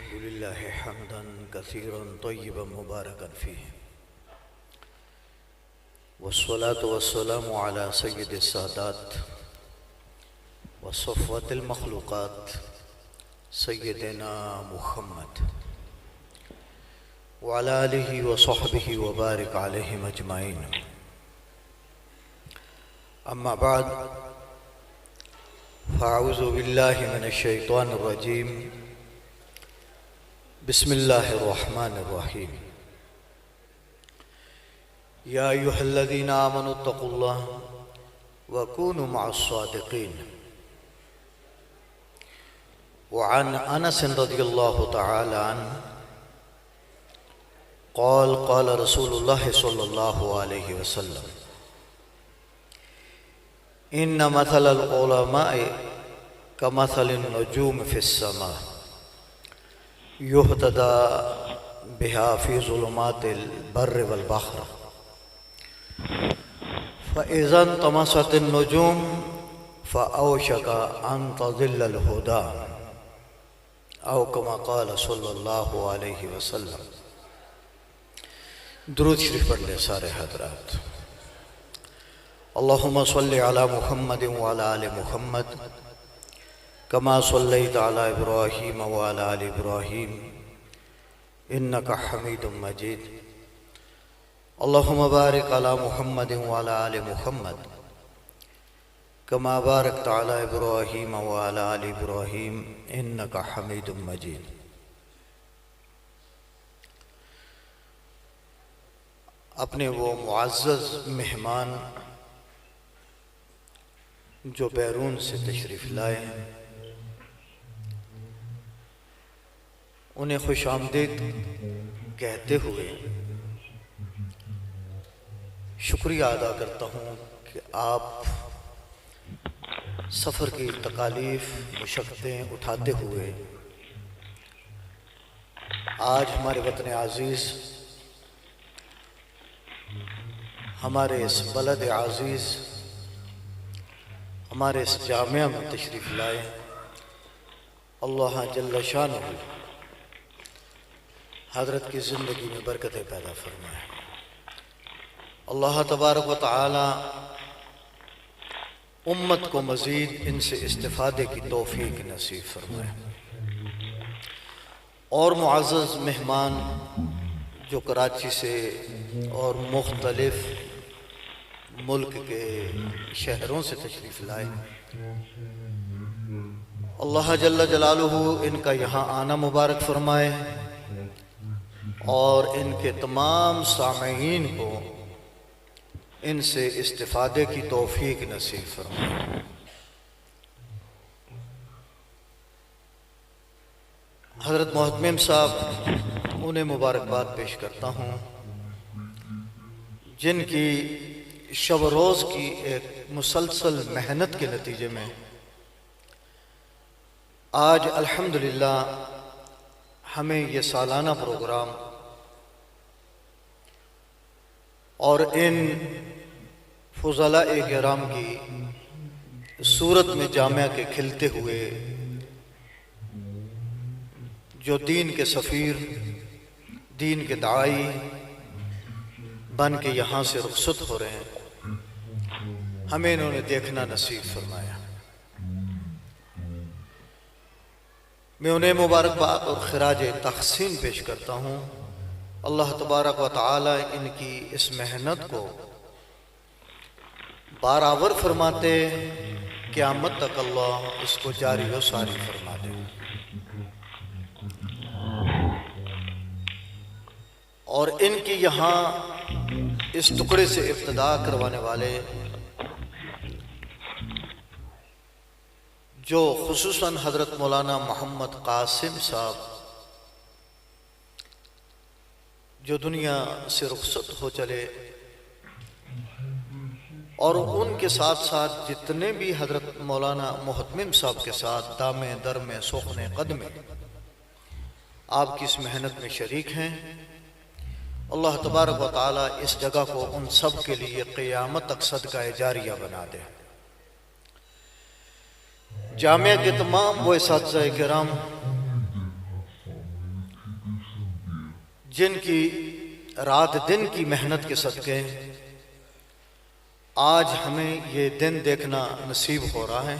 अल्हम्दुलिल्लाह हम्दन कसीरन तय्यबन मुबारकन फ़ीह वस्सलातु वस्सलामु अला सय्यिदिस सादात व सफ़वतिल मख़लूक़ात सय्यिदिना मुहम्मद व अला आलिहि व सहबिहि व बारिक अलैहिम अजमाइन। अम्मा बाद फ़अऊज़ु बिल्लाहि मिनश शैतानिर रजीम। बिस्मिल्लाहिर्रहमानिर्रहीम। या अय्युहल्लज़ीना आमनुत्तक़ुल्लाह व कूनू मअस्सादिक़ीन। व अन अनस रज़ियल्लाहु तआला अन्हु क़ाल क़ाल रसूलुल्लाह सल्लल्लाहु अलैहि वसल्लम इन्न मथलल उलमाए कमथलिन नजूम फ़िस्समा युहतदा बिहा फ़ी ज़ुलुमातिल बर्रि वल बहर फ़इज़ा तमसतिन नजूम फ़अौशका अन तज़िल्लल हुदा औ कमा क़ाल सल्लल्लाहु अलैहि वसल्लम। दुरूद शरीफ पढ़ ले सारे हज़रात। अल्लाहुम्मा सल्लि अला मुहम्मदिन व अला आलि मुहम्मद कमा सल्लैता अला इब्राहीम व अला आलि इब्राहीम इन्नका हमीदुम मजीद। अल्लाहुम्मा बारिक अला मुहम्मदिन व अला आलि मुहम्मद कमा बारकता अला इब्राहीम व अला आलि इब्राहीम इन्नका हमीदुम मजीद। अपने वो मुअज़्ज़ज़ मेहमान जो बैरून से तशरीफ़ लाए, उन्हें खुश आमदीद कहते हुए शुक्रिया अदा करता हूँ कि आप सफ़र की तकालीफ़ मुशक्क़तें उठाते हुए आज हमारे वतन अज़ीज़, हमारे इस बलद अज़ीज़, हमारे इस जामिया में तशरीफ़ लाए। अल्लाह जल्ल शानुहु हज़रत की ज़िंदगी में बरकतें पैदा फरमाए। अल्लाह तबारक व तआला उम्मत को मज़ीद इनसे इस्तिफ़ादे की तौफ़ीक़ नसीब फरमाए। और मुअज़्ज़ज़ मेहमान जो कराची से और मुख्तलिफ़ मुल्क के शहरों से तशरीफ़ लाए, अल्लाह जल्ल जलालुहु इनका यहाँ आना मुबारक फरमाए और इनके तमाम सामईन को इनसे इस्तिफ़ादे की तौफ़ीक़ नसीब फरमाए। हज़रत मोहतमिम साहब, उन्हें मुबारकबाद पेश करता हूँ जिनकी शब रोज़ की एक मुसलसल मेहनत के नतीजे में आज अल्हम्दुलिल्लाह हमें ये सालाना प्रोग्राम और इन फ़ुज़लाए किराम की सूरत में जामिया के खिलते हुए जो दीन के सफ़ीर, दीन के दाई बन के यहाँ से रुखसत हो रहे हैं, हमें इन्होंने देखना नसीब फरमाया। मैं उन्हें मुबारकबाद और खिराज तहसीन पेश करता हूँ। अल्लाह तबारक व तआला इनकी इस मेहनत को बारावर फरमाते, क़यामत तक अल्लाह इसको जारी व सारी फरमा दे। और इनकी यहाँ इस टुकड़े से इब्तिदा करवाने वाले जो खुसूसन हज़रत मौलाना मोहम्मद कासिम साहब जो दुनिया से रुखसत हो चले, और उनके साथ साथ जितने भी हज़रत मौलाना मोहतमिम साहब के साथ दामे दर में सोखने कदमे आपकी इस मेहनत में शरीक हैं, अल्लाह तबारक व तआला इस जगह को उन सब के लिए क़यामत तक सदका जारिया बना दे। जामिया के तमाम वो इस्तिज़ाए किराम जिनकी रात दिन की मेहनत के सदक़े आज हमें ये दिन देखना नसीब हो रहा है।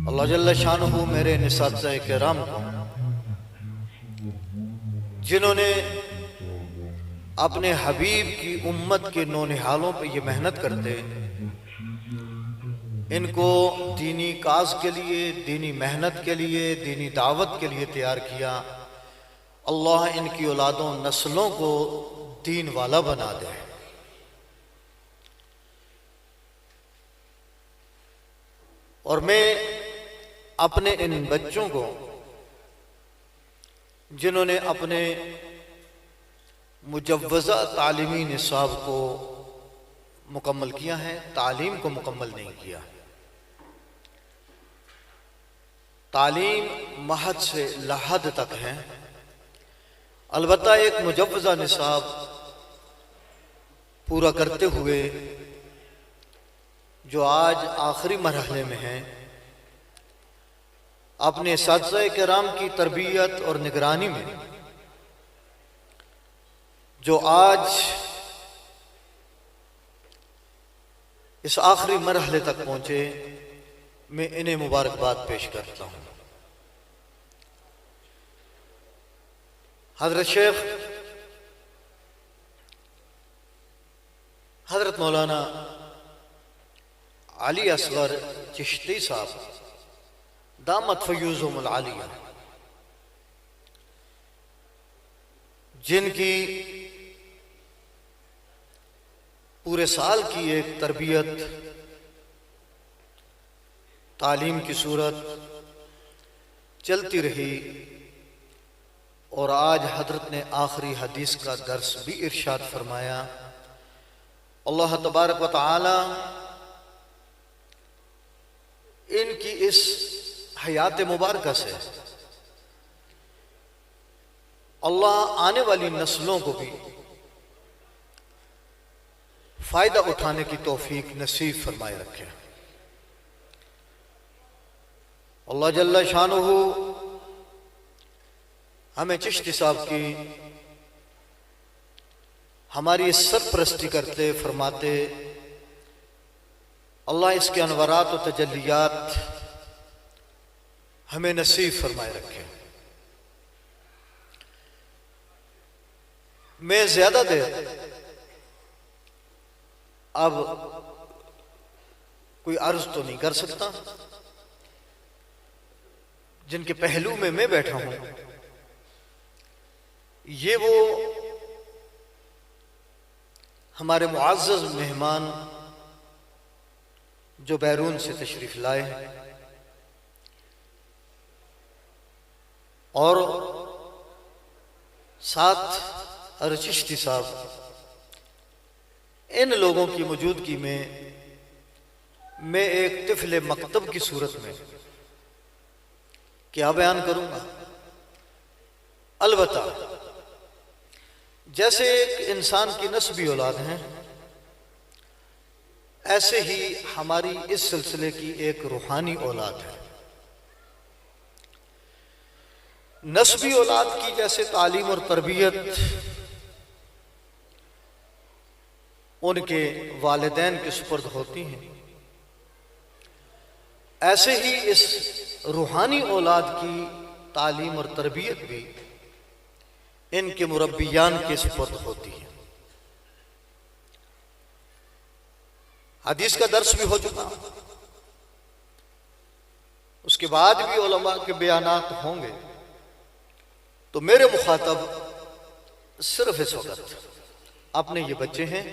अल्लाह जल्ल शानुहु मेरे निसात्ज़े किराम को, जिन्होंने अपने हबीब की उम्मत के नौनिहालों पे ये मेहनत करते, इनको दीनी काज के लिए, दीनी मेहनत के लिए, दीनी दावत के लिए तैयार किया। अल्लाह इनकी औलादों नस्लों को दीन वाला बना दे। और मैं अपने इन बच्चों को, जिन्होंने अपने मुजव्वज़ा तालीमी निसाब को मुकम्मल किया है, तालीम को मुकम्मल नहीं किया, तालीम महद से लहद तक है, अलबत्ता एक मुजव्वज़ा निसाब पूरा करते हुए जो आज आखिरी मरहले में हैं, अपने साथी किराम की तरबियत और निगरानी में जो आज इस आखिरी मरहले तक पहुंचे, मैं इन्हें मुबारकबाद पेश करता हूं। हजरत शेख हजरत मौलाना अली असगर चिश्ती साहब दामत फयूज़ुहुमुल आलिया, जिनकी पूरे साल की एक तरबियत तालीम की सूरत चलती रही, और आज हजरत ने आखिरी हदीस का दर्स भी इरशाद फरमाया। अल्लाह तबारक व तआला इनकी इस हयात मुबारक से अल्लाह आने वाली नस्लों को भी फायदा उठाने की तौफीक नसीब फरमाए रखे। अल्लाह जल्ल शानुहु हमें चिश्ती साहब की हमारी सरपरस्ती करते फरमाते, अल्लाह इसके अनवरात और तजल्लियात हमें नसीब फरमाए रखे। मैं ज्यादा देर अब कोई अर्ज तो नहीं कर सकता, जिनके पहलू में मैं बैठा हूं, ये वो हमारे मुअज़्ज़ज़ मेहमान जो बैरून से तशरीफ लाए, और साथ चिश्ती साहब, इन लोगों की मौजूदगी में मैं एक तिफले मकतब की सूरत में क्या बयान करूंगा। अलबत्ता जैसे एक इंसान की नस्बी औलाद है, ऐसे ही हमारी इस सिलसिले की एक रूहानी औलाद है। नस्बी औलाद की जैसे तालीम और तरबियत उनके वालिदैन के सुपुर्द होती हैं, ऐसे ही इस रूहानी औलाद की तालीम और तरबियत भी इनके मुरब्बियान के सुपुर्द होती है। हदीस का दर्स भी हो चुका, उसके बाद भी उलमा के बयानात होंगे, तो मेरे मुखातब सिर्फ इस वक्त अपने ये बच्चे हैं,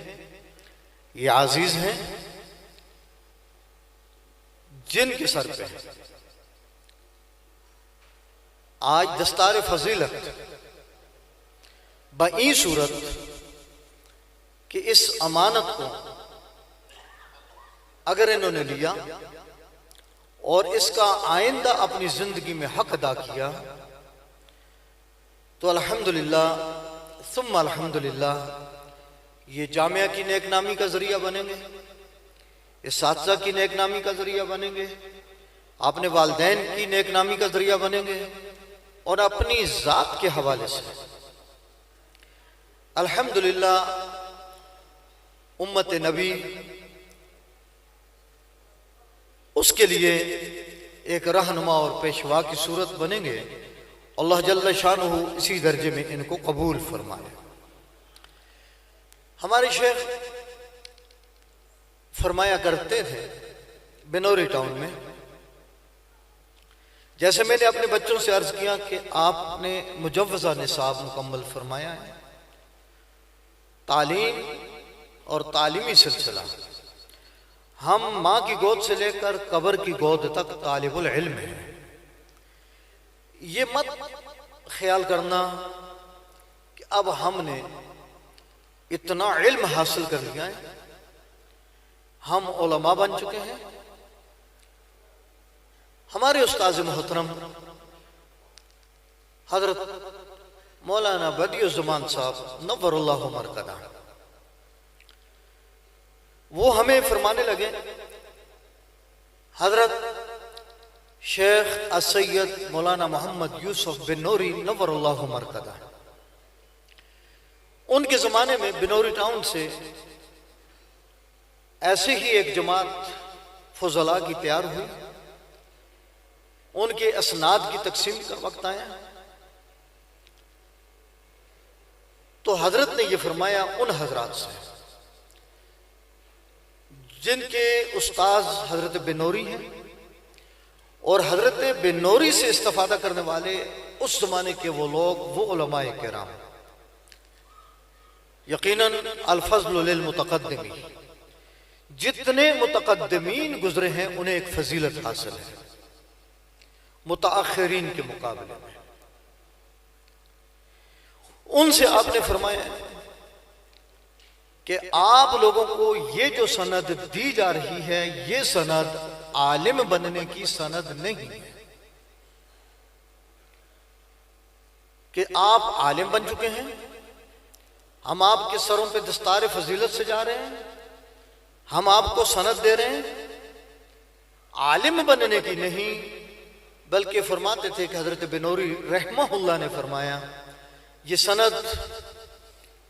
ये आजीज हैं, जिनके सर पे आज दस्तार फजीलत बई सूरत कि इस अमानत को अगर इन्होंने लिया और इसका आइंदा अपनी जिंदगी में हक अदा किया, तो अल्हम्दुलिल्लाह सुम्मा अल्हम्दुलिल्लाह ये जामिया की नेकनामी का जरिया बनेंगे, इस साथसा की नेकनामी का जरिया बनेंगे, अपने वालदैन की नेकनामी का जरिया बनेंगे, और अपनी ज़ात के हवाले से अल्हम्दुलिल्लाह उम्मत नबी उसके लिए एक रहनुमा और पेशवा की सूरत बनेंगे। अल्लाह जल्ल शानुहु इसी दर्जे में इनको कबूल फरमाए। हमारे शेख फरमाया करते थे बिनौरी टाउन में, जैसे मैंने अपने बच्चों से अर्ज किया कि आपने मुजव्वज़ा निसाब मुकम्मल फरमाया है, तालीम और तालीमी सिलसिला हम माँ की गोद से लेकर कब्र की गोद तक तालिबुल इल्म है। ये मत ख्याल करना कि अब हमने इतना इल्म हासिल कर लिया है, हम उलमा बन चुके हैं। हमारे उस्ताद मोहतरम हजरत मौलाना बदियुज़्ज़मान साहब नव्वरुल्लाहु मरकदा, वो हमें फरमाने लगे, हजरत शेख असैयद मौलाना मोहम्मद यूसुफ बिनौरी नव्वरुल्लाहु मरकदा, उनके ज़माने में बिनौरी टाउन से ऐसे ही एक जमात फुज़ला की तैयार हुई। उनके असनाद की तकसीम का वक्त आया तो हजरत ने यह फरमाया उन हजरात से जिनके उस्ताद हजरत बिनौरी हैं और हजरत बिनौरी से इस्तिफादा करने वाले उस जमाने के वो लोग, वो उलमाए किराम, यकीनन अल-फज़्लु लिल-मुतक़द्दिमीन, जितने मुतक़द्दिमीन गुजरे हैं उन्हें एक फजीलत हासिल है मुतअख़िरीन के मुकाबले में। उनसे आपने फरमाया कि आप लोगों को ये जो सनद दी जा रही है, ये सनद आलिम बनने की सनद नहीं है कि आप आलिम बन चुके हैं, हम आपके सरों पे दस्तार फजीलत से जा रहे हैं, हम आपको सनद दे रहे हैं, आलिम बनने की नहीं। बल्कि फरमाते थे कि हजरत बिनौरी रहमहुल्लाह ने फरमाया ये सनद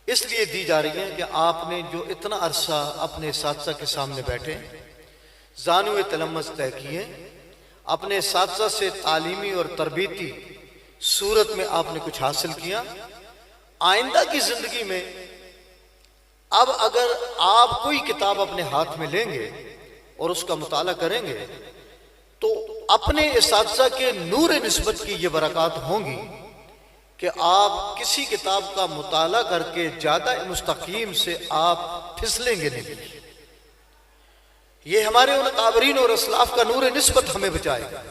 इसलिए दी जा रही है कि आपने जो इतना अरसा अपने साथी के सामने बैठे, ज़ानुए तलम्मस तय किए, अपने साथी से तालीमी और तरबीती सूरत में आपने कुछ हासिल किया। आइंदा की जिंदगी में अब अगर आप कोई किताब अपने हाथ में लेंगे और उसका मुताला करेंगे तो अपने इसातिज़ा के नूर निस्बत की ये बरक़ात होंगी कि आप किसी किताब का मुताला करके ज़्यादा मुस्तकीम से आप फिसलेंगे नहीं। ये हमारे उन काबरीन और असलाफ का नूर निस्बत हमें बचाएगा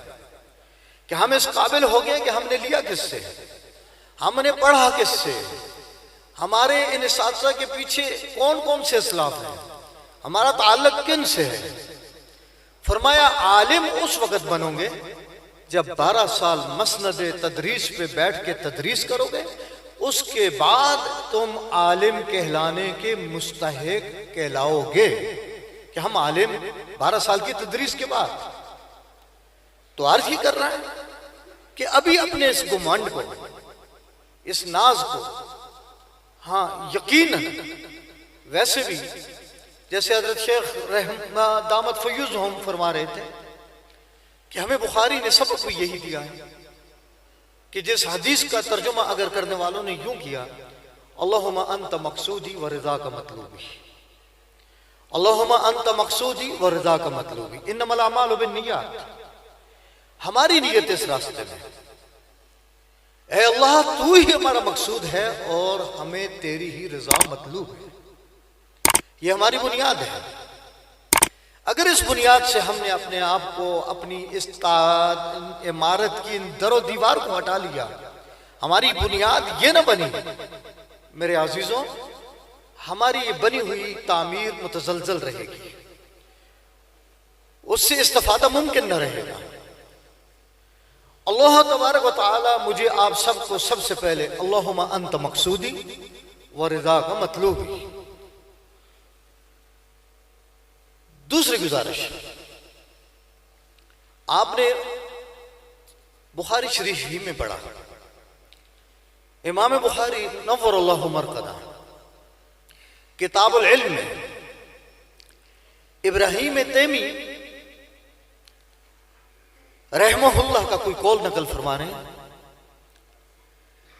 कि हम इस काबिल हो गए कि हमने लिया किससे, हमने पढ़ा किससे, हमारे इन इसातिज़ा के पीछे कौन कौन से असलाफ हैं, हमारा ताल्लुक किन से है। फरमाया आलिम उस वक्त बनोगे जब 12 साल मसनद तदरीस पे बैठ के तदरीस करोगे, उसके बाद तुम आलिम कहलाने के मुस्तहिक कहलाओगे कि हम आलिम 12 साल की तदरीस के बाद। तो अर्ज ही कर रहा है कि अभी अपने इस गुमांड को, इस नाज को, हाँ यकीनन वैसे भी जैसे हजरत शेख रहमा दामत फयूज हम फरमा रहे थे कि हमें बुखारी ने सबक भी यही दिया है कि जिस हदीस का तर्जुमा अगर करने वालों ने यूं किया, अल्लाहुम्मा अंत मकसूदी व रिज़ा का मतलूबी, अल्लाहुम्मा अंत मकसूदी व रिज़ा का मतलूबी, इन्नमल अमालु बिन्नियात, हमारी नीयत इस रास्ते में, ऐ अल्लाह तू ही हमारा मकसूद है और हमें तेरी ही रजा मतलूब है। ये हमारी बुनियाद है। अगर इस बुनियाद से हमने अपने आप को, अपनी इस इमारत की इन दरो दीवार को हटा लिया, हमारी बुनियाद ये न बनी, मेरे अजीजों, हमारी ये बनी हुई तामीर मुतजलजल रहेगी, उससे इस्तिफादा मुमकिन न रहेगा। अल्लाह तबारक व तआला मुझे आप सबको सबसे पहले अल्लाहुम्मा अंत मकसूदी व रिज़ा का मतलूबी। दूसरी गुजारिश, आपने बुखारी शरीफ ही में पढ़ा इमाम बुखारी नव्वरल्लाहु मरक़दा किताबुल इल्म में इब्राहीम तैमी रहमहुल्लाह का कोई कौल नकल फरमा रहे हैं।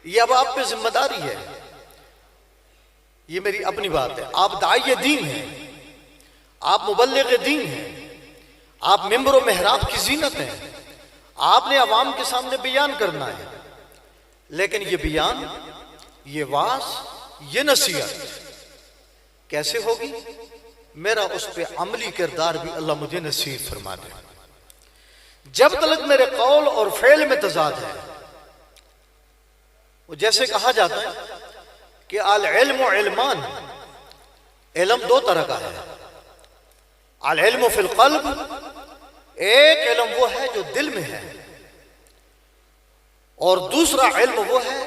ये अब आप पे जिम्मेदारी है, ये मेरी अपनी बात है। आप दाई दीन हैं, आप मुबल्लिग दीन हैं, आप मिंबर व मेहराब की जीनत हैं, आपने अवाम के सामने बयान करना है। लेकिन ये बयान, ये वास, ये नसीहत कैसे होगी? मेरा उस पर अमली किरदार भी अल्लाह मुझे नसीब फरमा दे। जब तक मेरे कौल और फेल में तजाद है, वो जैसे कहा जाता है कि अल इल्म इल्मान, इल्म दो तरह का है। अल इल्म फिल क़ल्ब, एक इल्म वो है जो दिल में है, और दूसरा इल्म वो है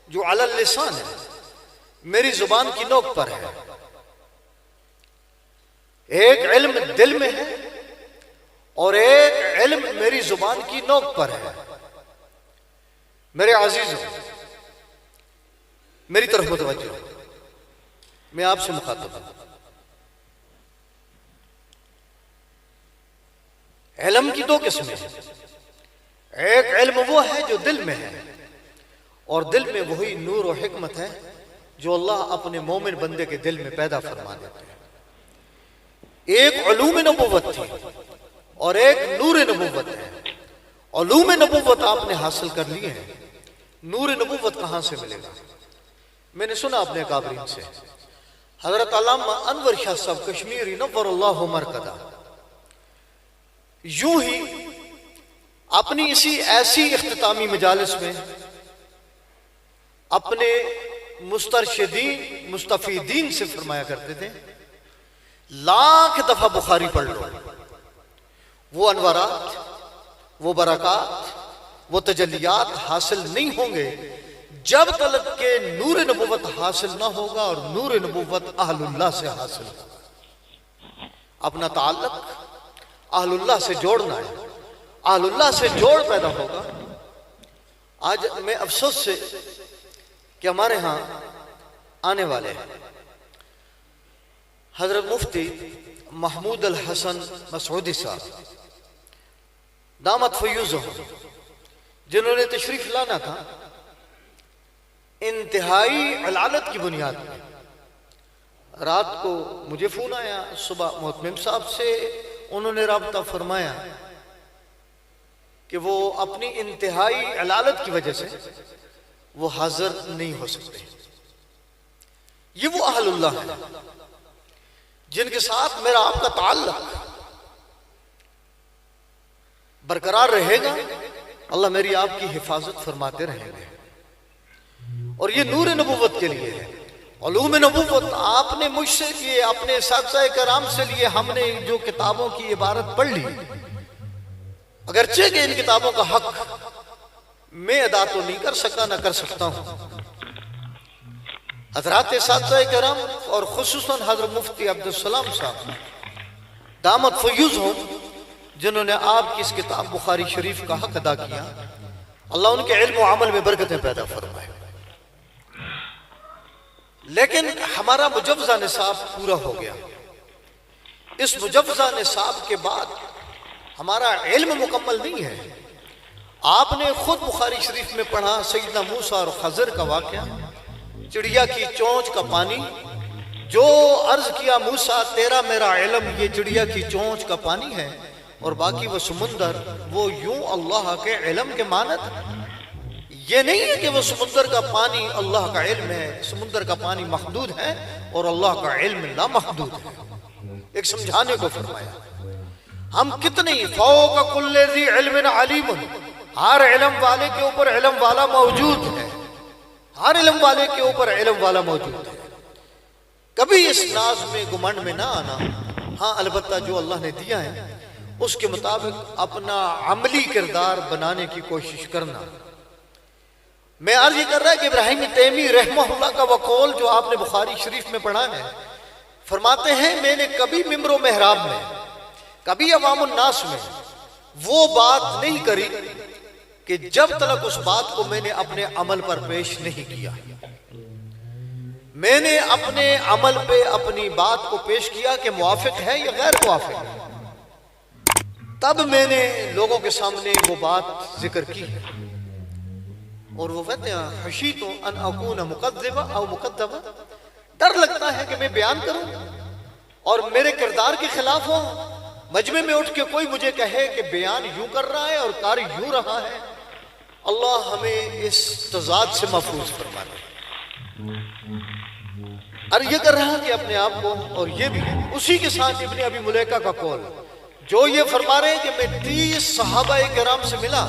जो अलल लिसान है, मेरी जुबान की नोक पर है। एक इल्म दिल में है और एक इल्म मेरी जुबान की नोक पर है। मेरे अजीजों, मेरी तरफ मुतवज्जो, मैं आपसे मुखातब हूं। इल्म की दो किस्में हैं। एक इल्म वो है जो दिल में है, और दिल में वही नूर और हिकमत है जो अल्लाह अपने मोमिन बंदे के दिल में पैदा फरमा देते हैं। एक उलूम नबुव्वत थी और एक नूर नबुव्वत है। उलूम नबुव्वत आपने हासिल कर लिए हैं, नूर नबुव्वत कहां से मिलेगा? मैंने सुना अपने काबरीन से, हजरत अल्लामा अनवर शाह साहब कश्मीरी नव्वरल्लाहु मरक़दा यूं ही अपनी इसी ऐसी इख्तितामी मजालिस में अपने मुस्तरशिदीन मुस्तफीदीन से फरमाया करते थे, लाख दफा बुखारी पढ़ लो, वो अनवरात, वो बरक़ात, वो तजल्लियात हासिल नहीं होंगे जब तक के नूर नबुव्वत हासिल ना होगा, और नूर नबुव्वत अहलुल्लाह से हासिल होगा। अपना ताल्लुक अहलुल्लाह से जोड़ना है, अहलुल्लाह से जोड़ पैदा होगा। आज मैं अफसोस से कि हमारे यहां आने वाले हैं हजरत मुफ्ती महमूद अल हसन मसूदी साहब दामत फयूज़ुहुम, जिन्होंने तशरीफ लाना था इंतहाई अलालत की बुनियाद में। रात को मुझे फोन आया, सुबह मोहतमिम साहब से उन्होंने राब्ता फरमाया कि वो अपनी इंतहाई अलालत की वजह से वो हाजिर नहीं हो सकते। ये वो अहलुल्लाह है जिनके साथ मेरा आपका ताल्लुक बरकरार रहेगा। अल्लाह मेरी आपकी हिफाजत फरमाते रहेंगे। और ये नूर नबुव्वत के लिए है, उलूम नबुव्वत आपने मुझसे लिए, अपने साथी कराम से लिए। हमने जो किताबों की इबारत पढ़ ली, अगरचे कि इन किताबों का हक मैं अदा तो नहीं कर सका, ना कर सकता हूं। हजरात साथी कराम और खुसूसन हजरत मुफ्ती अब्दुल सलाम साहब दामत फयूज़ुहुम, जिन्होंने आपकी इस किताब बुखारी शरीफ का हक अदा किया, अल्लाह उनके इल्म और अमल में बरकतें पैदा फरमाए। लेकिन हमारा मुजव्वज़ा निसाब पूरा हो गया। इस मुजव्वज़ा निसाब के बाद हमारा इल्म मुकम्मल नहीं है। आपने खुद बुखारी शरीफ में पढ़ा सैयदना मूसा और खज़र का वाक़या, चिड़िया की चोंच का पानी, जो अर्ज किया मूसा तेरा मेरा इल्म ये चिड़िया की चोंच का पानी है, और बाकी वो समुंदर वो यूं अल्लाह के इल्म के मानत। ये नहीं है कि वो समुंदर का पानी अल्लाह का इल्म है, समुंदर का पानी महदूद है और अल्लाह का इल्म ला महदूद है। एक समझाने को फरमाया। हम कितनी फौक कुल्ले ज़ी इल्मिन अलीमुन, हर इल्म वाले के ऊपर इल्म वाला मौजूद है, हर इल्म वाले के ऊपर इल्म वाला मौजूद है। कभी इस नाज में गुमंड में ना आना। हाँ, अलबत्ता जो अल्लाह ने दिया है उसके मुताबिक अपना अमली किरदार बनाने की कोशिश करना। मैं अर्ज ये कर रहा है कि इब्राहीम तैमी रहमहुल्लाह का वो कौल जो आपने बुखारी शरीफ में पढ़ा है, फरमाते हैं मैंने कभी मिंबर मेहराब में, कभी अवामुन नास में वो बात नहीं करी कि जब तक उस बात को मैंने अपने अमल पर पेश नहीं किया, मैंने अपने अमल पे अपनी बात को पेश किया कि मुआफिक है या गैर मुआफिक है, तब मैंने लोगों के सामने वो बात जिक्र की है। और वो कहते हैं खशीतु अन अकून मुकद्दिबा औ मुकद्दबा, डर लगता है कि मैं बयान करूं और मेरे किरदार के खिलाफ हो, मजमे में उठ के कोई मुझे कहे कि बयान यूं कर रहा है और कार यूं रहा है। अल्लाह हमें इस तजाद से महफूज फरमाए। और ये कर रहा कि अपने आप को, और ये भी उसी के साथ इब्ने अबी मुलैका का कौल जो ये फरमा रहे हैं कि मैं 30 सहाबाए किराम से मिला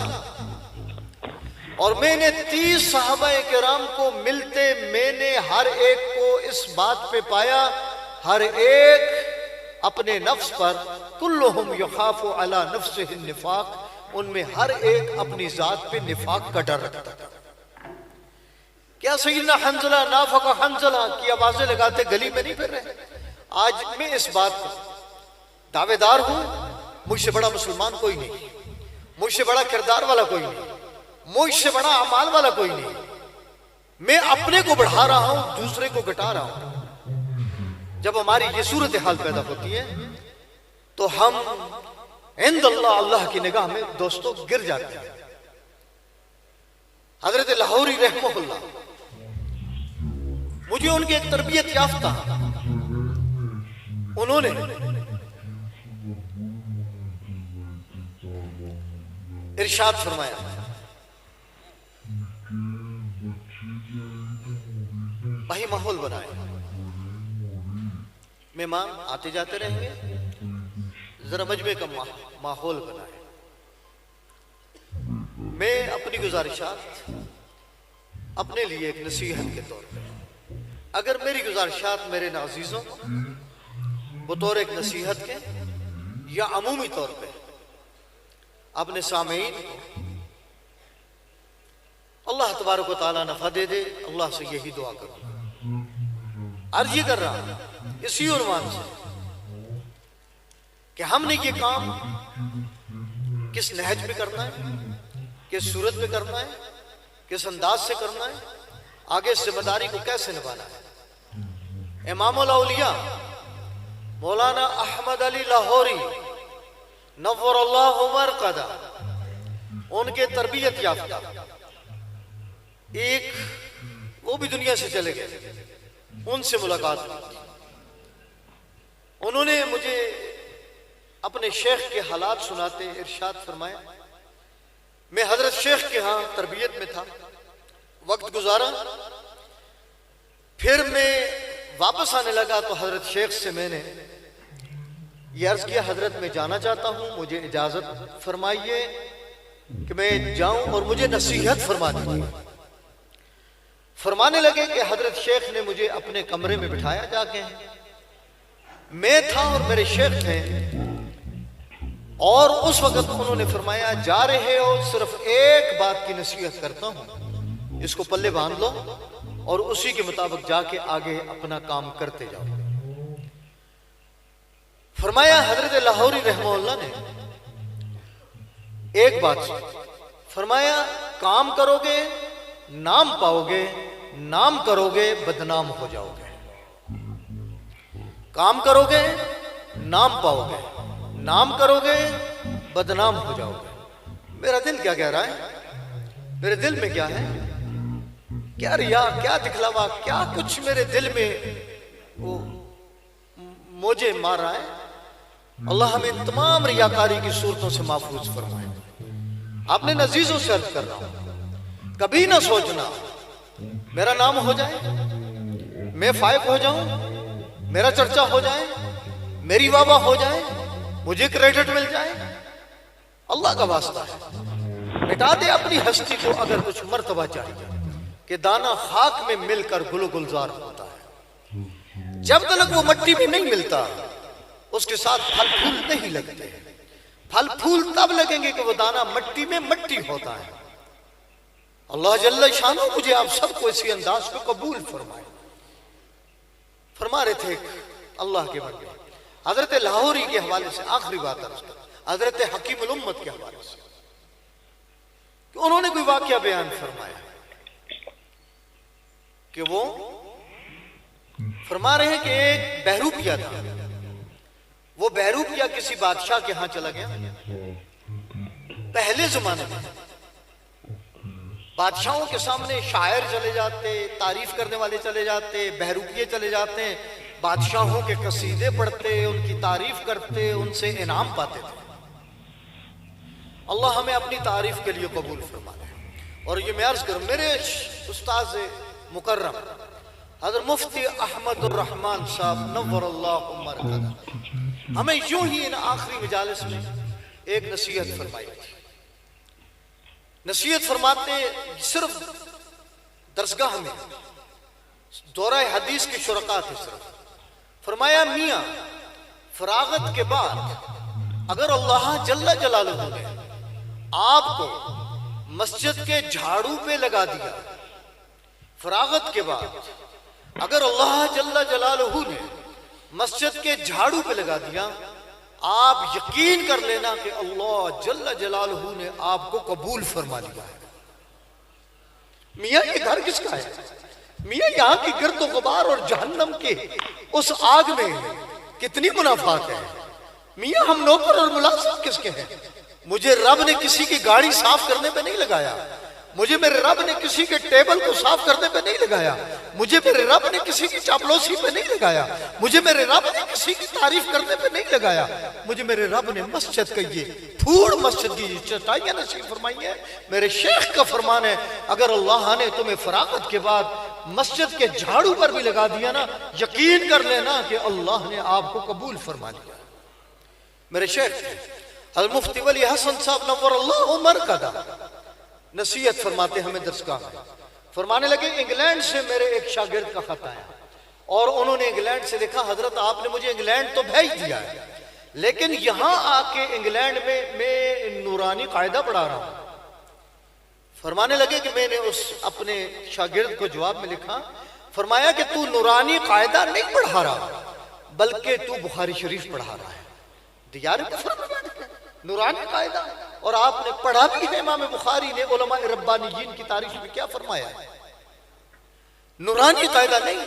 और मैंने 30 सहाबाए किराम को मिलते मैंने हर एक को इस बात पे पाया, हर एक अपने नफ्स पर, कुल्लुहुम युखाफु अला नफ्सिहि निफाक, उनमें हर एक अपनी जात पे निफाक का डर रखता था। क्या सैयदना हंजला नाफका हंजला की आवाजें लगाते गली में नहीं फिर रहे। आज मैं इस बात का दावेदार हूं, मुझसे बड़ा मुसलमान कोई नहीं, मुझसे बड़ा किरदार वाला कोई नहीं, मुझसे बड़ा अमाल वाला कोई नहीं। मैं अपने को बढ़ा रहा हूं, दूसरे को घटा रहा हूं। जब हमारी ये सूरत हाल पैदा होती है तो हम इंद अल्लाह, अल्लाह की निगाह में दोस्तों गिर जाते हैं। हजरत लाहौरी रहमहुल्लाह, मुझे उनकी एक तरबियत याफ्ता उन्होंने इरशाद फरमाया, भाई माहौल बनाए, मेहमान आते जाते रहेंगे, जरा मजमे का माहौल बनाए। मैं अपनी गुजारिशात अपने लिए एक नसीहत के तौर पे, अगर मेरी गुजारिशात मेरे नाज़ीज़ों को बतौर एक नसीहत के या अमूमी तौर पे अपने सामीन को अल्लाह तबारक व तआला नफा दे दे, अल्लाह से यही दुआ करो। अर्ज ये कर रहा हूं इसी उन्वान से कि हमने ये काम किस नहज पे करना है, किस सूरत पे करना है, किस अंदाज से करना है, आगे जिम्मेदारी को कैसे निभाना है। इमामुल औलिया मौलाना अहमद अली लाहौरी नव्वरल्लाहु मरक़दा, उनके तरबियत याफ्ता एक, वो भी दुनिया से चले गए, उनसे मुलाकात की। उन्होंने मुझे अपने शेख के हालात सुनाते इरशाद फरमाया, मैं हजरत शेख के यहाँ तरबियत में था, वक्त गुजारा, फिर मैं वापस आने लगा तो हजरत शेख से मैंने ये अर्ज किया, हजरत मैं जाना चाहता हूँ, मुझे इजाजत फरमाइए कि मैं जाऊं और मुझे नसीहत फरमा दीजिए। फरमाने लगे कि हजरत शेख ने मुझे अपने कमरे में बिठाया जाके, मैं था और मेरे शेख थे, और उस वक्त उन्होंने फरमाया, जा रहे हो, सिर्फ एक बात की नसीहत करता हूं, इसको पल्ले बांध लो और उसी के मुताबिक जाके आगे अपना काम करते जाओ। फरमाया हजरत लाहौरी रहमहुल्लाह ने एक बात फरमाया, काम करोगे नाम पाओगे, नाम करोगे बदनाम हो जाओगे। काम करोगे नाम पाओगे, नाम करोगे बदनाम हो जाओगे। मेरा दिल क्या कह रहा है, मेरे दिल में क्या है, क्या रिया, क्या दिखलावा, क्या कुछ मेरे दिल में वो मुझे मार रहा है। अल्लाह हमें तमाम रियाकारी की सूरतों से महफूज फरमाए। आपने नजीजों से अर्ज कर रहा हूं, कभी ना सोचना मेरा नाम हो जाए, मैं फायक हो जाऊं, मेरा चर्चा हो जाए, मेरी वाह हो जाए, मुझे क्रेडिट मिल जाए। अल्लाह का वास्ता है, मिटा दे अपनी हस्ती को अगर कुछ मर्तबा चाहिए कि दाना खाक में मिलकर गुल गुलजार होता है। जब तक वो मट्टी में नहीं मिलता उसके साथ फल फूल नहीं लगते। फल फूल तब लगेंगे कि वो दाना मट्टी में मट्टी होता है। अल्लाह जल्ल शानो मुझे आप सबको इसी अंदाज को कबूल फरमाए। फरमा रहे थे अल्लाह के बंदे, हजरत लाहौरी के हवाले से आखिरी बात अर्ज कर, हजरत हकीमुल उम्मत के हवाले से कि उन्होंने कोई वाकया बयान फरमाया कि वो फरमा रहे हैं कि एक बहरूपिया था, वो बहरूपिया किसी बादशाह के यहां चला गया। पहले जमाने में बादशाहों के सामने शायर चले जाते, तारीफ करने वाले चले जाते, बहरूपिये चले जाते, बादशाहों के कसीदे पढ़ते, उनकी तारीफ करते, उनसे इनाम पाते थे। अल्लाह हमें अपनी तारीफ के लिए कबूल फरमा दे। और ये मैं अर्ज करूं, मेरे उस्ताद मुकर्रम हज़रत मुफ्ती अहमद रहमान साहब नव्वरल्लाहु मरकज़ हमें यूं ही इन आखिरी मजालिस में एक नसीहत फरमाई थी। नसीहत फरमाते सिर्फ दरसगाह में दौरा हदीस के शुरका थे। सिर्फ फरमाया, मियाँ फरागत के बाद अगर अल्लाह जल्ला जलालुहू ने आपको मस्जिद के झाड़ू पे लगा दिया, फरागत के बाद अगर अल्लाह जल्ला जलालुहू ने मस्जिद के झाड़ू पे लगा दिया, आप यकीन कर लेना कि अल्लाह जल्ला जलालुहू ने आपको कबूल फरमा लिया है। मियाँ ये घर किसका है? मियाँ यहाँ की गिरद व गुबार और जहन्नम के उस आग में कितनी मुनाफात है। मियाँ हम नौकर और मुलाजिम किसके हैं? मुझे रब ने किसी की गाड़ी साफ करने पे नहीं लगाया, मुझे मेरे रब ने किसी के टेबल को साफ करने पे नहीं लगाया, मुझे मेरे रब ने किसी की चापलूसी पे नहीं लगाया, मुझे मेरे रब ने किसी की तारीफ करने पे नहीं लगाया, मुझे मेरे रब ने मस्जिद का ये फूड़ मस्जिद की चटाइयां नसीब फरमाई है। मेरे शेख का फरमान है, अगर अल्लाह ने तुम्हें फरागत के बाद मस्जिद के झाड़ू पर भी लगा दिया ना, यकीन कर लेना कि अल्लाह ने आपको कबूल फरमा लिया। मेरे शेख अल मुफ्ती वली हसन साहब नव्वरल्लाहु मरकज़ नसीहत फरमाते हमें दरसगाह में। फरमाने लगे, इंग्लैंड से मेरे एक शागिर्द का खत आया और उन्होंने इंग्लैंड से लिखा, हजरत आपने मुझे इंग्लैंड तो भेज दिया है, लेकिन यहां आके इंग्लैंड में मैं नूरानी कायदा पढ़ा रहा हूं। फरमाने लगे कि मैंने उस अपने शागिर्द को जवाब में लिखा, फरमाया कि तू नूरानी कायदा नहीं पढ़ा रहा, बल्कि तू बुखारी शरीफ पढ़ा रहा है। दियार कुफर में बैठ के नूरानी कायदा, और आपने पढ़ा भी है। इमाम बुखारी ने उलमा रब्बानीयीन की तारीफ में क्या फरमाया है? नूरानी कायदा नहीं,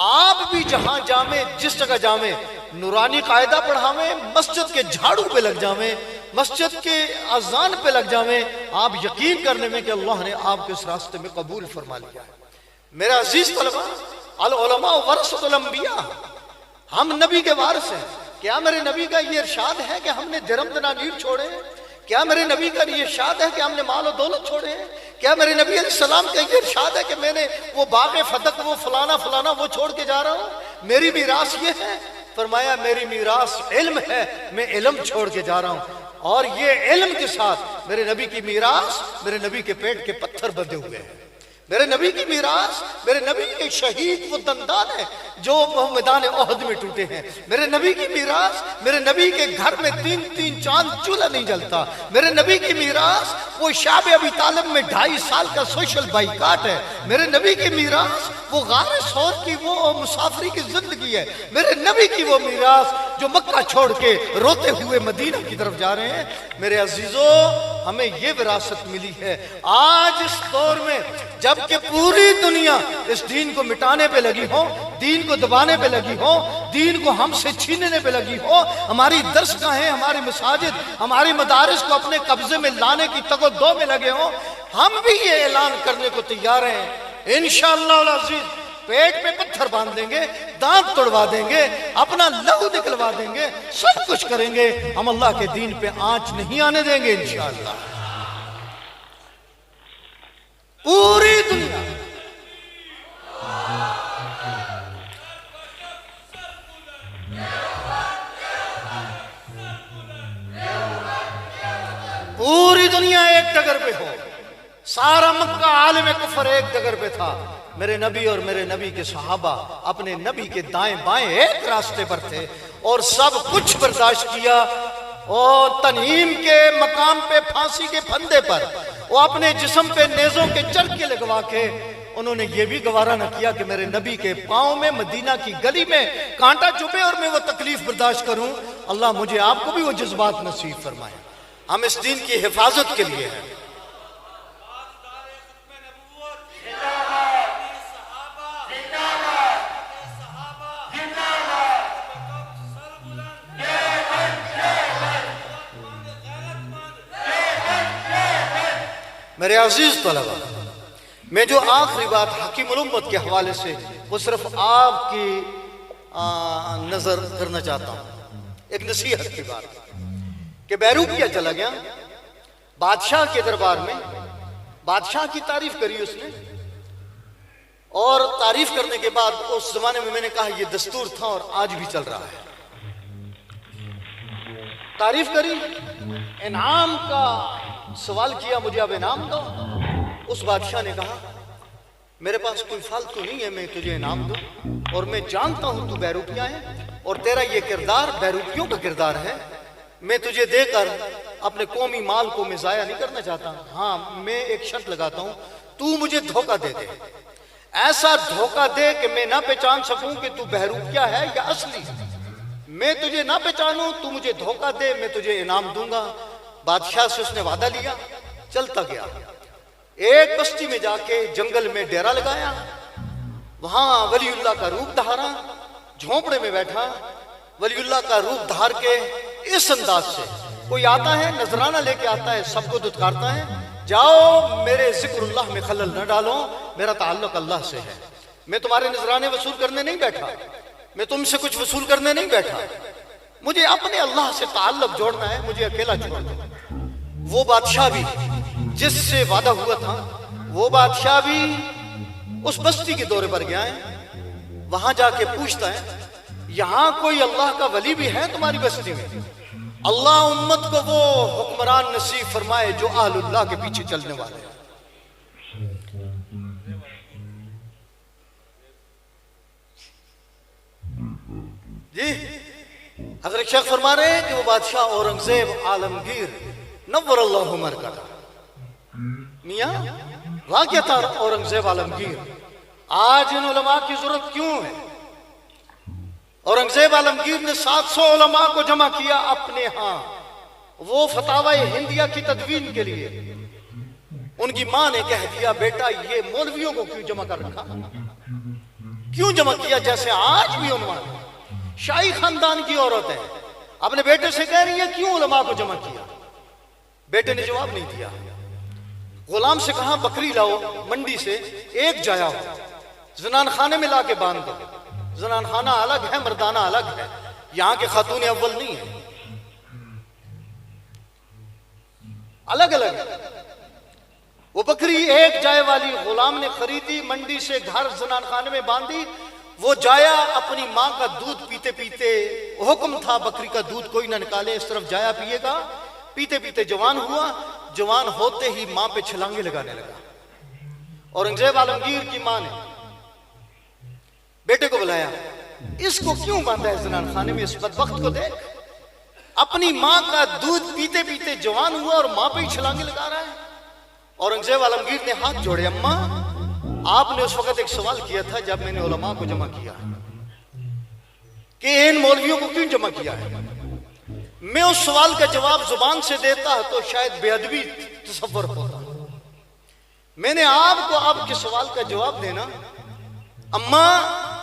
आप भी जहां जामे, जिस जगह जामे, नूरानी कायदा पढ़ावे, मस्जिद के झाड़ू पे लग जावे, मस्जिद के अजान पे लग जावे, आप यकीन करने में कि अल्लाह ने आपके इस रास्ते में कबूल फरमा लिया है। मेरा अजीज तलबा, अल उलमा वरसतुल अंबिया, हम नबी के वारिस हैं। क्या मेरे नबी का ये इरशाद है कि हमने जरम दनानीर छोड़े? क्या मेरे नबी का ये इरशाद है कि हमने माल और दौलत छोड़े हैं? क्या मेरे नबी अलैहिस्सलाम का ये इरशाद है कि मैंने वो बाग़े फदक, वो फलाना फलाना वो छोड़ के जा रहा हूं? मेरी मीरास ये है। फरमाया, मेरी मीरास इल्म है, मैं इल्म छोड़ के जा रहा हूं। और ये इल्म के साथ मेरे नबी की मीरास, मेरे नबी के पेट के पत्थर बंधे हुए हैं। मेरे नबी की मीरास, मेरे नबी के शहीद वो दंदान है जो मैदान ओहद में टूटे हैं। मेरे नबी की मीरास, मेरे नबी के घर में 3-3 चांद चूल्हा नहीं जलता। मेरे नबी की मीरास वो शाब अबी तालिब में 2.5 साल का सोशल बाइकाट है। मेरे नबी की मीरास वो गारे सौर की वो मुसाफरी की जिंदगी है। मेरे नबी की वो मीरास जो मक्का छोड़ के रोते हुए मदीना की तरफ जा रहे हैं। मेरे अजीजों, हमें ये विरासत मिली है। आज इस दौर में जबकि पूरी दुनिया इस दीन को मिटाने पे लगी हो, दीन को दबाने पे लगी हो, दीन को हमसे छीनने पे लगी हो, हमारी दरसगाहें, हमारी मसाजिद, हमारी मदारिस को अपने कब्जे में लाने की तगोदो में लगे हो, हम भी ये ऐलान करने को तैयार हैं, इंशाअल्लाह अज़ीज़ पेट पे पत्थर बांध देंगे, दांत तोड़वा देंगे, अपना लहू निकलवा देंगे, सब कुछ करेंगे, हम अल्लाह के दीन पे आंच नहीं आने देंगे इंशाअल्लाह। पूरी दुनिया पूरी दुनिया एक डगर पे हो, सारा मक्का आलम कुफर एक डगर पे था। मेरे नबी और मेरे नबी के सहाबा अपने नबी के दाएं बाएं एक रास्ते पर थे और सब कुछ बर्दाश्त किया। और तनईम के मकाम पे, फांसी के फंदे पर, वो अपने जिस्म पे नेज़ों के चरखे लगवा के उन्होंने ये भी गवारा न किया कि मेरे नबी के पांव में मदीना की गली में कांटा चुभे और मैं वो तकलीफ बर्दाश्त करूं। अल्लाह मुझे आपको भी वो जज्बात नसीब फरमाए। हम इस दीन की हिफाजत के लिए हैं। मेरे अजीज तलबा, मैं जो आखिरी बात हकीमुल उम्मत के हवाले से वो सिर्फ आपकी नजर करना चाहता हूँ, एक नसीहत की बात कि बैरूपिया चला गया बादशाह के दरबार में, बादशाह की तारीफ करी उसने, और तारीफ करने के बाद उस जमाने में मैंने कहा ये दस्तूर था और आज भी चल रहा है। तारीफ करी, इनाम का सवाल किया, मुझे अब इनाम दो। उस बादशाह ने कहा मेरे पास कोई फालतू नहीं है, मैं तुझे इनाम दूं, और मैं जानता हूं तू बैरूपिया है और तेरा ये किरदार बैरूपियों का किरदार है। मैं तुझे देकर अपने कौमी माल को मैं जाया नहीं करना चाहता। हाँ, मैं एक शर्त लगाता हूं, तू मुझे धोखा दे दे, ऐसा धोखा दे कि मैं ना पहचान सकूं कि तू बहरूपिया है या असली। मैं तुझे ना पहचानूं, तू मुझे धोखा दे, मैं तुझे इनाम दूंगा। बादशाह से उसने वादा लिया, चलता गया। एक बस्ती में जाके जंगल में डेरा लगाया, वहां वलीउल्लाह का रूप धारा, झोंपड़े में बैठा, वलीउल्लाह का रूप धार के इस अंदाज से कोई आता है, नजराना लेके आता है, सबको दुत्कारता है, जाओ मेरे जिक्रुल्लाह में खलल न डालो, मेरा ताल्लुक अल्लाह से है। मैं तुम्हारे नजराने वसूल करने नहीं बैठा, मैं तुमसे कुछ वसूल करने नहीं बैठा, मुझे अपने अल्लाह से ताल्लुक जोड़ना है, मुझे अकेला छोड़ दो। वो बादशाह भी जिससे वादा हुआ था, वो बादशाह भी उस बस्ती के दौरे पर गया है। वहां जाके पूछता है यहां कोई अल्लाह का वली भी है तुम्हारी बस्ती में? अल्लाह उम्मत को वो हुक्मरान नसीब फरमाए जो अहलुल्लाह के पीछे चलने वाले हैं। जी हज़रत शेख फरमा रहे हैं कि वो बादशाह औरंगजेब आलमगीर नव्वरल्लाहु मरकज़ह, मियां वहां क्या था औरंगजेब आलमगीर? आज इन उलमा की जरूरत क्यों है? औरंगजेब आलमगीर ने 700 उलमा को जमा किया अपने यहां, वो फतावा हिंदिया की तदवीन के लिए। उनकी मां ने कह दिया बेटा ये मौलवियों को क्यों जमा कर रखा, क्यों जमा किया? जैसे आज भी उन्होंने शाही खानदान की औरत है, अपने बेटे से कह रही है क्यों उलमा को जमा किया? बेटे ने जवाब नहीं दिया। गुलाम से कहा बकरी लाओ मंडी से, एक जाया हो, जनान खाने में लाके बांध दो। जनान खाना अलग है, मर्दाना अलग है, यहां के खातून अव्वल नहीं है, अलग अलग है। वो बकरी एक जाए वाली गुलाम ने खरीदी, मंडी से घर जनान खाने में बांधी। वो जाया अपनी मां का दूध पीते पीते, हुक्म था बकरी का दूध कोई ना निकाले, इस तरफ जाया पिएगा। पीते पीते जवान हुआ, जवान होते ही मां पे छलांगे लगाने लगा। औरंगजेब आलमगीर की मां ने बेटे को बुलाया, इसको क्यों बांधा है जनान खाने में, इस बदबख्त को देख, अपनी मां का दूध पीते पीते जवान हुआ और मां पे ही छलांगे लगा रहा है। औरंगजेब आलमगीर ने हाथ जोड़े, अम्मा आपने उस वक्त एक सवाल किया था जब मैंने उलमा को जमा किया कि इन मौलवियों को क्यों जमा किया है। मैं उस सवाल का जवाब जुबान से देता तो शायद बेअदबी तसव्वुर होता। मैंने आपको आपके सवाल का जवाब देना, अम्मा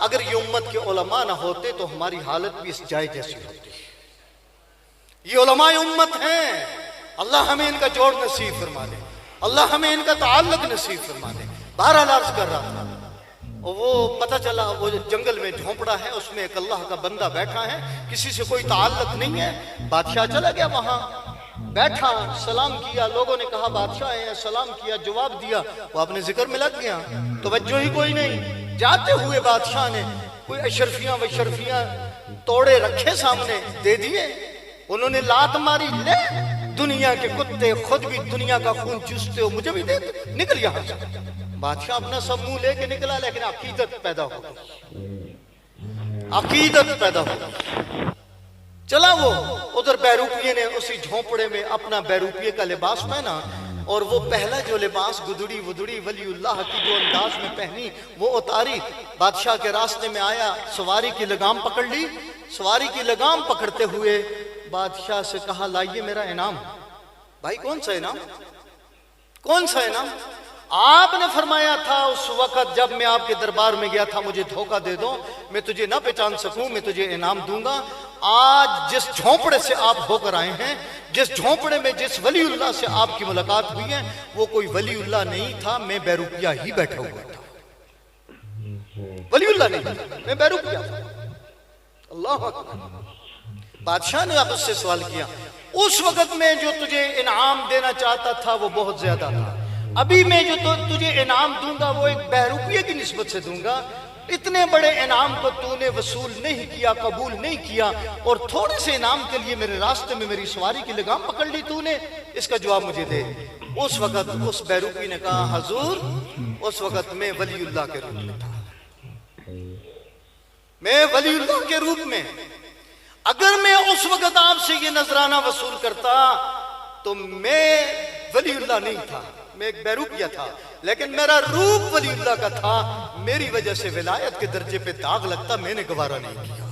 अगर ये उम्मत के उलमा ना होते तो हमारी हालत भी इस जाय जैसी होती। ये उलमा उम्मत हैं, अल्लाह हमें इनका जोड़ नसीब फरमा दे, अल्लाह हमें इनका ताल्लुक नसीब फरमा दे। बहरहाल अर्ज कर रहा था, और वो पता चला वो जंगल में झोंपड़ा है, उसमें एक अल्लाह का बंदा बैठा है, किसी से कोई ताल्लुक नहीं है। बादशाह चला गया, वहां बैठा, सलाम किया, लोगों ने कहा बादशाह है, सलाम किया, जवाब दिया, वो अपने जिक्र में लग गया, तवज्जो ही कोई नहीं। जाते हुए बादशाह ने कोई अशरफियां वशरफियां तोड़े रखे सामने, दे दिए। उन्होंने लात मारी, ले दुनिया के कुत्ते, खुद भी दुनिया का खून चूसते हो, मुझे भी दे, निकल यहां से। बादशाह अपना सब मुंह लेके निकला, लेकिन अकीदत पैदा हो गई, अकीदत पैदा हो गई। चला वो उधर बैरूपिये ने उसी झोंपड़े में अपना बैरूपिये का लिबास पहना, और वो पहला जो लिबास गुदड़ी वुदड़ी वलीउल्लाह की जो अंदाज में पहनी वो उतारी। बादशाह के रास्ते में आया, सवारी की लगाम पकड़ ली। सवारी की लगाम पकड़ते हुए बादशाह से कहा लाइए मेरा इनाम। भाई कौन सा इनाम, कौन सा इनाम? आपने फरमाया था उस वक्त जब मैं आपके दरबार में गया था, मुझे धोखा दे दो, मैं तुझे ना पहचान सकूं, मैं तुझे इनाम दूंगा। आज जिस झोंपड़े से आप होकर आए हैं, जिस झोंपड़े में जिस वलीउल्लाह से आपकी मुलाकात हुई है, वो कोई वलीउल्लाह नहीं था, मैं बैरूपिया ही बैठा हुआ था। वलीउल्लाह नहीं, मैं बैरूपिया था। अल्लाह अकबर। बादशाह ने आपसे सवाल किया, उस वक्त में जो तुझे इनाम देना चाहता था वो बहुत ज्यादा था, अभी मैं जो तुझे इनाम दूंगा वो एक बहरूपिये की निस्बत से दूंगा। इतने बड़े इनाम को तूने वसूल नहीं किया, कबूल नहीं किया, और थोड़े से इनाम के लिए मेरे रास्ते में मेरी सवारी की लगाम पकड़ ली तूने, इसका जवाब मुझे दे। उस वक्त उस बहरूपी ने कहा, हजूर उस वक्त मैं वलीउल्लाह के रूप में था, मैं वलीउल्लाह के रूप में, अगर मैं उस वक्त आपसे ये नजराना वसूल करता तो मैं वलीउल्लाह नहीं था, मैं एक बैरूपिया था, लेकिन मेरा रूप वलीउल्लाह का था, मेरी वजह से विलायत के दर्जे पे दाग लगता, मैंने गवारा नहीं किया।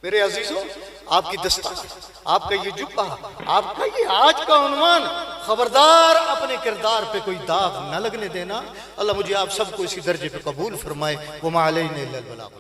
मेरे अजीजों, आपकी दस्तार, आपका ये जुब्बा, आपका ये आज का उन्वान, खबरदार अपने किरदार पे कोई दाग न लगने देना। अल्लाह मुझे आप सबको इसी दर्जे पे कबूल फरमाए। वो मालैना इल्लल बलाग।